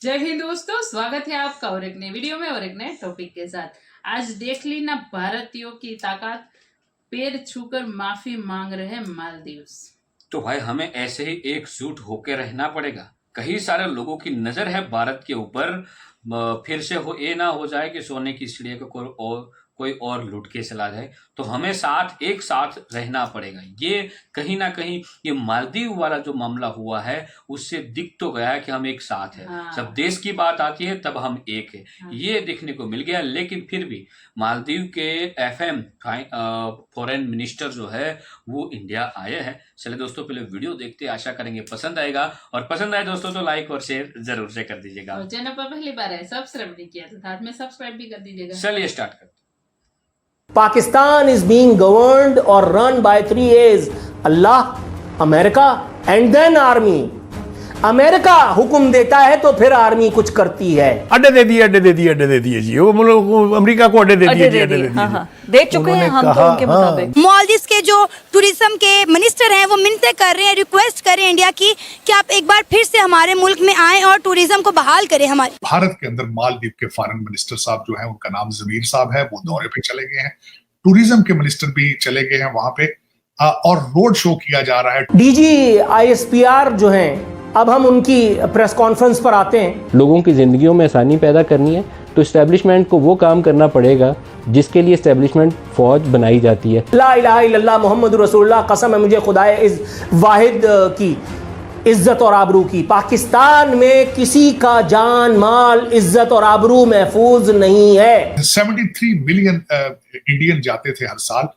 जय हिंद दोस्तों, स्वागत है आपका और एक नए वीडियो में और एक नए टॉपिक के साथ। आज देख ली ना भारतीयों की ताकत, पैर छूकर माफी मांग रहे मालदीव। तो भाई हमें ऐसे ही एकजुट होकर रहना पड़ेगा। कई सारे लोगों की नजर है भारत के ऊपर। फिर से हो ये ना हो जाए कि सोने की चिड़िया को कोई और लूट के चला जाए। तो हमें एक साथ रहना पड़ेगा। ये कहीं ना कहीं ये मालदीव वाला जो मामला हुआ है उससे दिख तो गया है कि हम एक साथ हैं। हाँ। जब देश की बात आती है तब हम एक है। हाँ। ये देखने को मिल गया। लेकिन फिर भी मालदीव के एफएम फॉरेन मिनिस्टर जो है वो इंडिया आए हैं। चलिए दोस्तों, पहले वीडियो देखते, आशा करेंगे पसंद आएगा, और पसंद आए दोस्तों तो लाइक और शेयर जरूर से कर दीजिएगा। और चैनल पर पहली बार है, सब्सक्राइब नहीं किया तो साथ में सब्सक्राइब भी कर दीजिएगा। चलिए स्टार्ट करते। Pakistan is being governed or run by 3 A's: Allah, America and then army. America हुक्म देता है तो फिर आर्मी कुछ करती है। अड्डे दे दिए जी। वो मतलब अमेरिका को अड्डे दे दिए। हाँ, दे चुके हैं हम तो उनके मुताबिक। मालदीव के जो टूरिज्म के मिनिस्टर हैं वो मिन्नतें कर रहे हैं, रिक्वेस्ट कर रहे हैं इंडिया की कि आप एक बार फिर से हमारे मुल्क में आएं और टूरिज्म को बहाल करें। हमारे भारत के अंदर मालदीव के फॉरेन मिनिस्टर साहब जो हैं, उनका नाम जमीर साहब है, वो दौरे पे चले गए हैं। टूरिज्म के मिनिस्टर भी चले गए हैं वहां पे और रोड शो किया जा रहा है। डीजी ISPR जो हैं, अब हम उनकी प्रेस कॉन्फ्रेंस पर आते हैं। लोगों की ज़िंदगियों में आसानी पैदा करनी है तो इस्टेब्लिशमेंट को वो काम करना पड़ेगा जिसके लिए इस्टेब्लिशमेंट फौज बनाई जाती है। ला इलाहा इल्लल्लाह मुहम्मद रसूलुल्लाह, कसम है मुझे खुदाए इस वाहिद की इज्जत और आबरू की, पाकिस्तान में किसी का जान माल इज्जत और आबरू महफूज नहीं है। 73 मिलियन इंडियन जाते थे हर साल,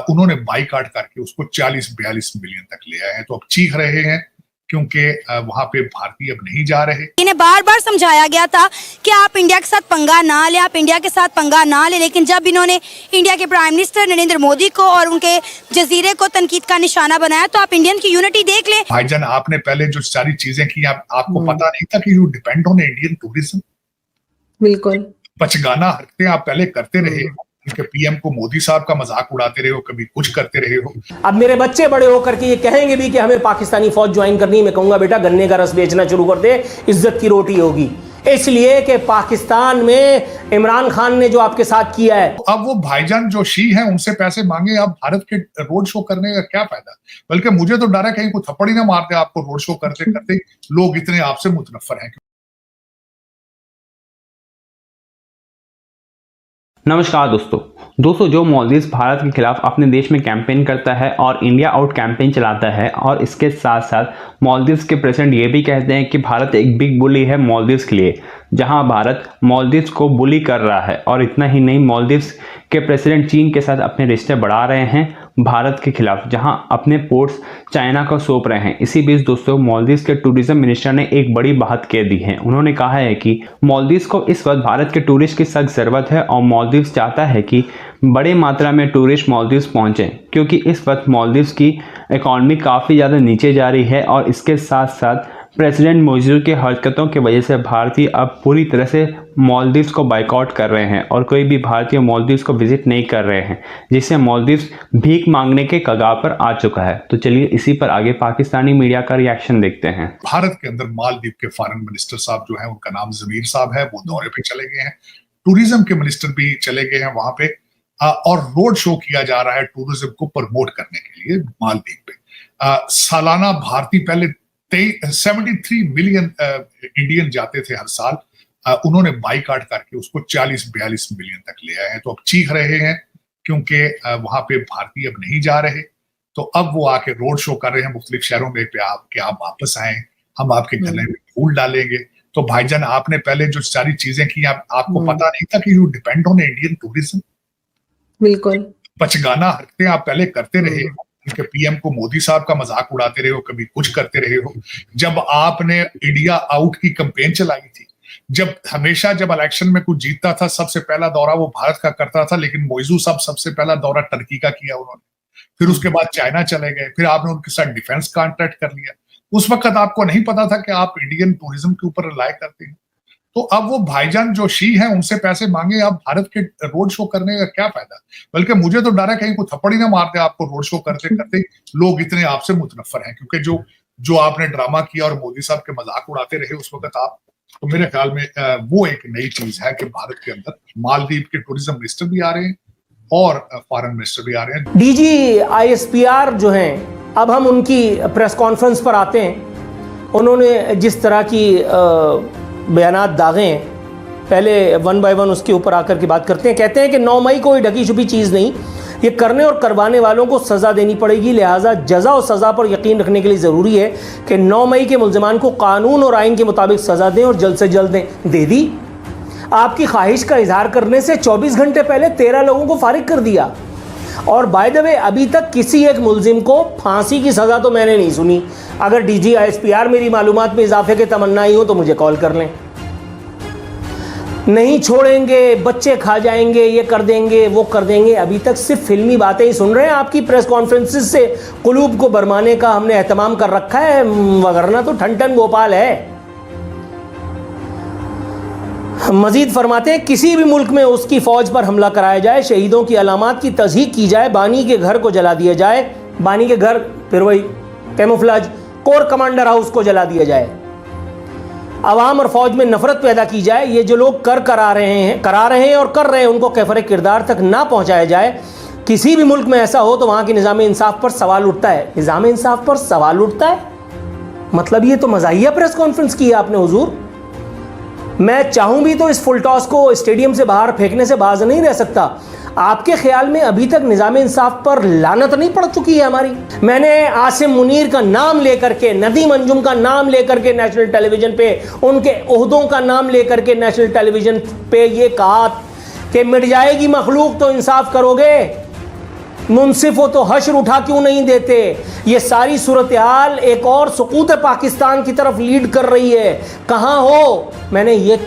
उन्होंने बाइकाट करके उसको 40-42 मिलियन तक ले आए हैं। तो अब चीख रहे हैं क्योंकि वहां पे भारतीय अब नहीं जा रहे। इन्हें बार बार समझाया गया था कि आप इंडिया के साथ पंगा ना ले, आप इंडिया के साथ पंगा ना ले, लेकिन जब इन्होंने इंडिया के प्राइम मिनिस्टर नरेंद्र मोदी को और उनके जजीरे को तनकीद का निशाना बनाया तो आप इंडियन की यूनिटी देख ले। भाईजान, आपने पहले जो सारी चीजें की, आपको पता नहीं था कि you depend on Indian tourism. बिल्कुल पचगाना हरकतें आप पहले करते रहे। उनके पीएम को मोदी साहब का मजाक उड़ाते रहे हो, कभी कुछ करते रहे हो। अब मेरे बच्चे बड़े होकर के ये कहेंगे भी कि हमें पाकिस्तानी फौज ज्वाइन करनी है। मैं कहूंगा बेटा गन्ने का रस बेचना शुरू कर दे, इज्जत की रोटी होगी। इसलिए कि पाकिस्तान में इमरान खान ने जो आपके साथ किया है। अब वो भाईजान जो शी हैं उनसे पैसे मांगे, अब भारत के रोड शो करने का क्या फायदा। बल्कि मुझे तो डर है कहीं कोई थप्पड़ ही ना मार दे आपको रोड शो करते करते। लोग इतने आपसे मुतनफ्फर हैं। नमस्कार दोस्तों, जो मालदीव भारत के खिलाफ अपने देश में कैंपेन करता है और इंडिया आउट कैंपेन चलाता है, और इसके साथ साथ मालदीव के प्रेसिडेंट ये भी कहते हैं कि भारत एक बिग बुली है मालदीव के लिए, जहां भारत मालदीव को बुली कर रहा है। और इतना ही नहीं, मालदीव के प्रेसिडेंट चीन के साथ अपने रिश्ते बढ़ा रहे हैं भारत के खिलाफ, जहां अपने पोर्ट्स चाइना को सौंप रहे हैं। इसी बीच दोस्तों, मालदीव के टूरिज्म मिनिस्टर ने एक बड़ी बात कह दी है। उन्होंने कहा है कि मालदीव को इस वक्त भारत के टूरिस्ट की सख्त जरूरत है और मालदीव चाहता है कि बड़ी मात्रा में टूरिस्ट मालदीव पहुंचे, क्योंकि इस वक्त मालदीव की इकॉनमी काफ़ी ज़्यादा नीचे जा रही है। और इसके साथ साथ प्रेसिडेंट मोदी की हरकतों की वजह से भारतीय अब पूरी तरह से मालदीव को बाइकआउट कर रहे हैं और कोई भी भारतीय मालदीव को विजिट नहीं कर रहे हैं, जिससे मालदीव भीख मांगने के कगार पर आ चुका है। तो चलिए इसी पर आगे पाकिस्तानी मीडिया का रिएक्शन देखते हैं। भारत के अंदर मालदीव के फॉरेन मिनिस्टर साहब जो हैं, उनका नाम जमीर साहब है, वो दौरे पे चले गए हैं। टूरिज्म के मिनिस्टर भी चले गए हैं वहां पे और रोड शो किया जा रहा है टूरिज्म को प्रमोट करने के लिए मालदीव पे। सालाना भारतीय पहले 73 मिलियन इंडियन जाते थे हर साल, उन्होंने बाइकाट करके उसको 40-42 मिलियन तक ले आए हैं। तो अब चीख रहे हैं क्योंकि वहां पे भारतीय अब नहीं जा रहे। तो अब वो आके रोड शो कर रहे हैं मुख्तलिफ शहरों में पे आप वापस आए, हम आपके गले में फूल डालेंगे। तो भाईजान, आपने पहले जो सारी चीजें की, आपको पता नहीं था कि you depend on Indian tourism. बिल्कुल पचगाना हरकतें आप पहले करते रहे। उनके पीएम को मोदी साहब का मजाक उड़ाते रहे हो, कभी कुछ करते रहे हो। जब आपने इंडिया आउट की कैंपेन चलाई थी, जब इलेक्शन में कुछ जीतता था, सबसे पहला दौरा वो भारत का करता था, लेकिन मोइजू साहब सबसे पहला दौरा टर्की का किया उन्होंने। फिर उसके बाद चाइना चले गए, फिर आपने उनके साथ डिफेंस कॉन्ट्रैक्ट कर लिया। उस वक्त आपको नहीं पता था कि आप इंडियन टूरिज्म के ऊपर रिलाय करते हैं। तो अब वो भाईजान जो शी हैं उनसे पैसे मांगे, अब भारत के रोड शो करने का क्या फायदा। बल्कि मुझे तो डर है कहीं कोई थप्पड़ ही ना मार दे आपको रोड शो करते करते। लोग इतने आपसे मुतनफ्फर हैं क्योंकि जो आपने ड्रामा किया और मोदी साहब के मजाक उड़ाते रहे उस वक्त आप तो मेरे ख्याल में वो एक नई चीज है कि भारत के अंदर मालदीव के टूरिज्म मिनिस्टर भी आ रहे हैं और फॉरेन मिनिस्टर भी आ रहे हैं। डीजी ISPR जो हैं, अब हम उनकी प्रेस कॉन्फ्रेंस पर आते हैं। उन्होंने जिस तरह की बयानात दागे हैं, पहले वन बाय वन उसके ऊपर आकर के बात करते हैं। कहते हैं कि 9 मई कोई ढकी छुपी चीज़ नहीं, ये करने और करवाने वालों को सज़ा देनी पड़ेगी, लिहाजा जज़ा और सज़ा पर यकीन रखने के लिए ज़रूरी है कि 9 मई के मुल्ज़िमान को कानून और आइन के मुताबिक सज़ा दें और जल्द से जल्द दें। दे दी। आपकी ख्वाहिश का इजहार करने से 24 घंटे पहले 13 लोगों को फारिग कर दिया। और बाय द वे, अभी तक किसी एक मुल्जिम को फांसी की सज़ा तो मैंने नहीं सुनी। अगर DG ISPR मेरी मालूमात में इजाफे के तमन्नाई हो तो मुझे कॉल कर लें। नहीं छोड़ेंगे, बच्चे खा जाएंगे, ये कर देंगे, वो कर देंगे। अभी तक सिर्फ फिल्मी बातें ही सुन रहे हैं। आपकी प्रेस कॉन्फ्रेंसेस से कुलूब को बरमाने का हमने एहतमाम कर रखा है, वगरना तो ठन ठन गोपाल है। मजीद फरमाते हैं, किसी भी मुल्क में उसकी फौज पर हमला कराया जाए, शहीदों की अलामात की तस्दीक की जाए, बानी के घर को जला दिया जाए। बानी के घर, फिर वही कैमोफ्लेज, कोर कमांडर हाउस को जला दिया जाए, अवाम और फौज में नफरत पैदा की जाए। ये जो लोग करा रहे हैं और कर रहे हैं, उनको कैफर किरदार तक ना पहुंचाया जाए। किसी भी मुल्क में ऐसा हो तो वहां की निज़ाम इंसाफ पर सवाल उठता है। निज़ाम इंसाफ पर सवाल उठता है मतलब ये तो मज़ाहिया प्रेस कॉन्फ्रेंस की है आपने हुजूर। मैं चाहूं भी तो इस फुलटॉस को स्टेडियम से बाहर फेंकने से बाज नहीं रह सकता। आपके ख्याल में अभी तक निज़ाम इंसाफ पर लानत नहीं पड़ चुकी है हमारी? मैंने आसिम मुनीर का नाम लेकर के, नदीम अंजुम का नाम लेकर के नेशनल टेलीविजन पे, उनके ओहदों का नाम लेकर के नेशनल टेलीविजन पे ये कहा कि मिट जाएगी मखलूक तो इंसाफ करोगे, मुनसिफ हो तो हश्र उठा क्यों नहीं देते। ये सारी सूरत हाल एक और सुकूत पाकिस्तान की तरफ लीड कर रही है। कहाँ हो? मैंने ये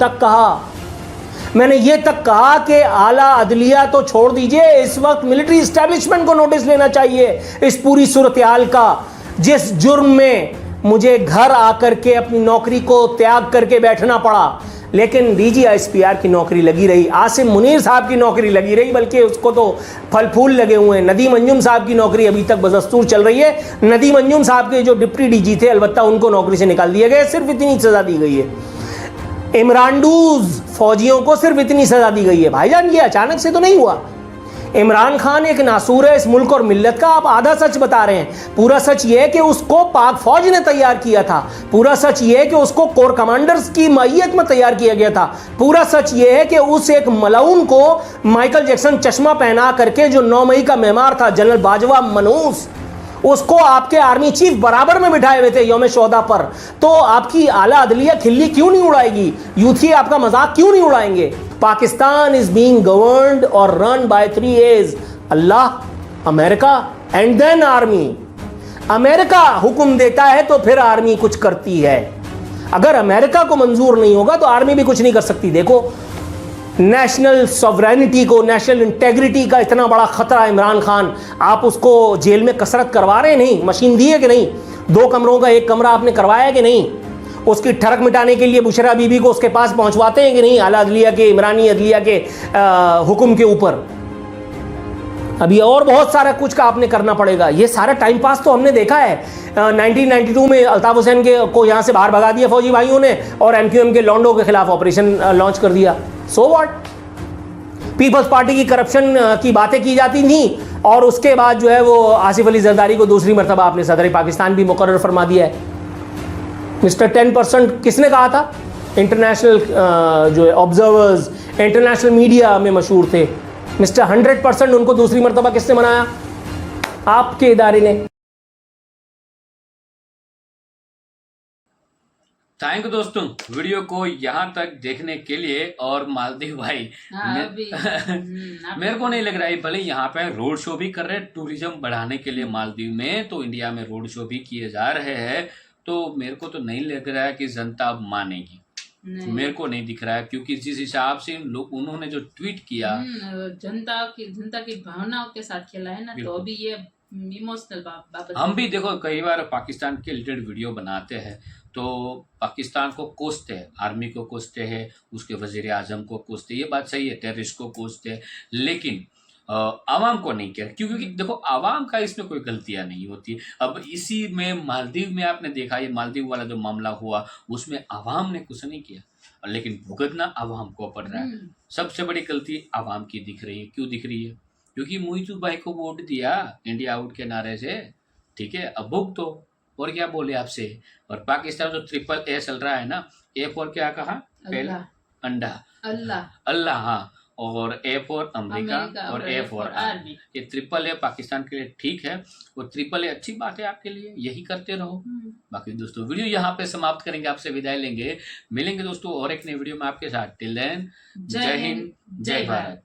तक कहा कि आला अदलिया तो छोड़ दीजिए, इस वक्त मिलिट्री इस्टेब्लिशमेंट को नोटिस लेना चाहिए इस पूरी सूरत हाल का। जिस जुर्म में मुझे घर आकर के अपनी नौकरी को त्याग करके बैठना पड़ा, लेकिन DG ISPR की नौकरी लगी रही, आसिम मुनीर साहब की नौकरी लगी रही, बल्कि उसको तो फल फूल लगे हुए हैं। नदीम अंजुम साहब की नौकरी अभी तक बदस्तूर चल रही है। नदीम अंजुम साहब के जो डिप्टी DG थे, अलबत्ता उनको नौकरी से निकाल दिया गया, सिर्फ इतनी सज़ा दी गई है। इमरानडूज फौजियों को सिर्फ इतनी सज़ा दी गई है। भाईजान ये अचानक से तो नहीं हुआ। इमरान खान एक नासूर है इस मुल्क और मिल्लत का। आप आधा सच बता रहे हैं। पूरा सच ये है कि उसको पाक फौज ने तैयार किया था। पूरा सच ये है कि उसको कोर कमांडर्स की मायियत में तैयार किया गया था। पूरा सच ये है कि उस एक मलाउन को माइकल जैक्सन चश्मा पहना करके, जो 9 मई का मेहमान था, जनरल बाजवा मनूस, उसको आपके आर्मी चीफ बराबर में बिठाए हुए थे यौम शोहदा पर। तो आपकी आला अदलिया खिल्ली क्यों नहीं उड़ाएगी? यूथी आपका मजाक क्यों नहीं उड़ाएंगे? पाकिस्तान इज बीइंग गवर्नड और रन बाय 3 A's, अल्लाह, America and then army. America हुक्म देता है तो फिर आर्मी कुछ करती है। अगर अमेरिका को मंजूर नहीं होगा तो आर्मी भी कुछ नहीं कर सकती। देखो, नेशनल सॉवरेनिटी को, नेशनल इंटेग्रिटी का इतना बड़ा खतरा इमरान खान, आप उसको जेल में कसरत करवा रहे हैं? नहीं। मशीन दी है कि नहीं? 2 कमरों का 1 कमरा आपने करवाया है कि नहीं? उसकी ठरक मिटाने के लिए बुशरा बीबी को उसके पास पहुंचवाते हैं कि नहीं? आला अदलिया के, इमरानी अदलिया के हुक्म के ऊपर। अभी और बहुत सारा कुछ का आपने करना पड़ेगा। ये सारा टाइम पास तो हमने देखा है। 1992 में अल्ताफ हुसैन को यहाँ से बाहर भगा दिया फौजी भाइयों ने और MQM के लॉन्डो के खिलाफ ऑपरेशन लॉन्च कर दिया। So what? पीपल्स पार्टी की करप्शन की बातें की जाती थी और उसके बाद जो है वो आसिफ अली जरदारी को दूसरी मरतबा आपने सदर पाकिस्तान भी मुकर्रर फरमा दिया है। मिस्टर 10% किसने कहा था? इंटरनेशनल जो है ऑब्जर्वर्स, इंटरनेशनल मीडिया में मशहूर थे। मिस्टर 100% उनको दूसरी मरतबा किसने बनाया? आपके इदारे ने। थैंक यू दोस्तों, वीडियो को यहाँ तक देखने के लिए। और मालदीव भाई, मेरे को नहीं लग रहा है, भले यहाँ पे रोड शो भी कर रहे हैं टूरिज्म बढ़ाने के लिए मालदीव में, तो इंडिया में रोड शो भी किए जा रहे हैं, तो मेरे को तो नहीं लग रहा है कि जनता मानेगी। मेरे को नहीं दिख रहा है, क्योंकि जिस हिसाब से लोग उन्होंने जो ट्वीट किया, जनता की भावनाओं के साथ खेला है ना, तो अभी ये इमोशनल बात। हम भी देखो कई बार पाकिस्तान के रिलेटेड वीडियो बनाते हैं तो पाकिस्तान को कोसते हैं, आर्मी को कोसते हैं, उसके वजीर आजम को कोसते हैं, ये बात सही है, टेररिस्ट को कोसते हैं, लेकिन आवाम को नहीं किया। क्योंकि देखो आवाम का इसमें कोई गलतियां नहीं होती। अब इसी में मालदीव में आपने देखा, ये मालदीव वाला जो मामला हुआ उसमें आवाम ने कुछ नहीं किया, लेकिन भुगतना आवाम को पड़ रहा है। सबसे बड़ी गलती आवाम की दिख रही है। क्यों दिख रही है? क्योंकि मोहितू भाई को वोट दिया इंडिया आउट के नारे से, ठीक है, अब भुगतो। और क्या बोले आपसे। और पाकिस्तान जो ट्रिपल ए चल रहा है ना, ए फॉर क्या कहा पहले? अल्लाह, अंडा, अल्लाह, अल्लाह, हाँ, और ए फॉर अमेरिका और ए फॉर आर्मी। ये ट्रिपल ए पाकिस्तान के लिए ठीक है, और ट्रिपल ए अच्छी बात है आपके लिए, यही करते रहो। बाकी दोस्तों वीडियो यहाँ पे समाप्त करेंगे, आपसे विदाई लेंगे। मिलेंगे दोस्तों और एक नए वीडियो में आपके साथ। टिल देन, जय हिंद, जय भारत।